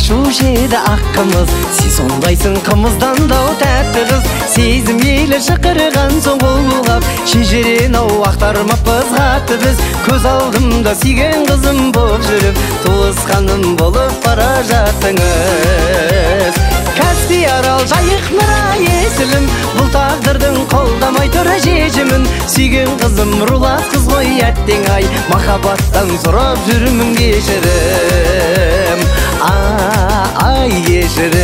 Aşu şeyde akkımız Siz ondaysın kımızdan da o tәтті kız Сезім елі шықырған соң қолғап Шежерен ау ақтармаппыз қатты біз Көз алдымда сүйген қызым боп жүріп Туысқаным болып бара жаттыңыз Каспий арал жайық нұра есілім Бұл тағдырдың қолдамай тұры шешімін Сүйген қызым рулас қыз ғой әттең ай Махаббаттан сұрап жүрмін кешірім Ай кешірім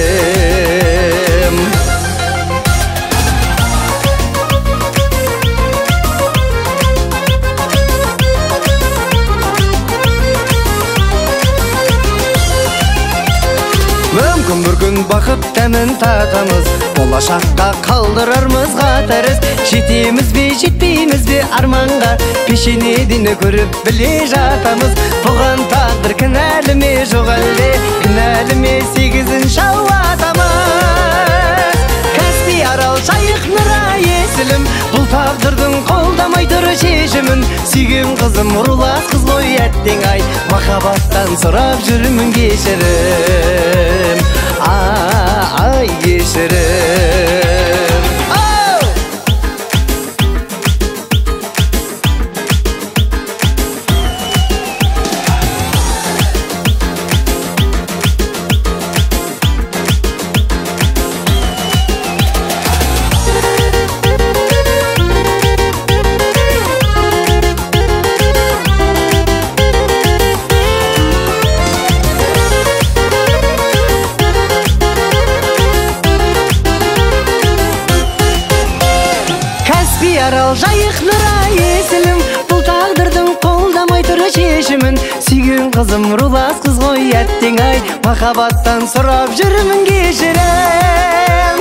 Мүмкін бір күн бақыт тәмін татамыз Болашаққа қалдырармыз қатарыз Жетеміз бе жетпейміз бе арманға Пешенеден көріп біле жатамыз Бұған тағдыр кінәлі ме жоқ әлде Кінәлі ме 8-ші атамыз Каспий арал жайық нұра есілім Бұл тағдырдың қолдамай тұры шешімін Сүйген қызым рулас қыз ғой әттең ай Махаббаттан сұрап жүрмін кешірім Ай кешірім Арал жайық нұра есілім Бұл тағдырдың қолдамай тұры шешімін Сүйген қызым рулас қыз ғой әттең ай Махаббаттан сұрап жүрмін кешірім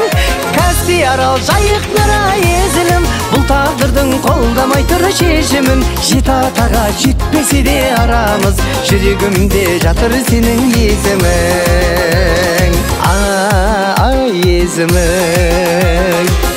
Каспий арал жайық нұра есілім Бұл тағдырдың қолдамай тұры шешімін Жеті атаға жетпесе де арамыз Жүрегімде жатыр сенің есімің Ай есімің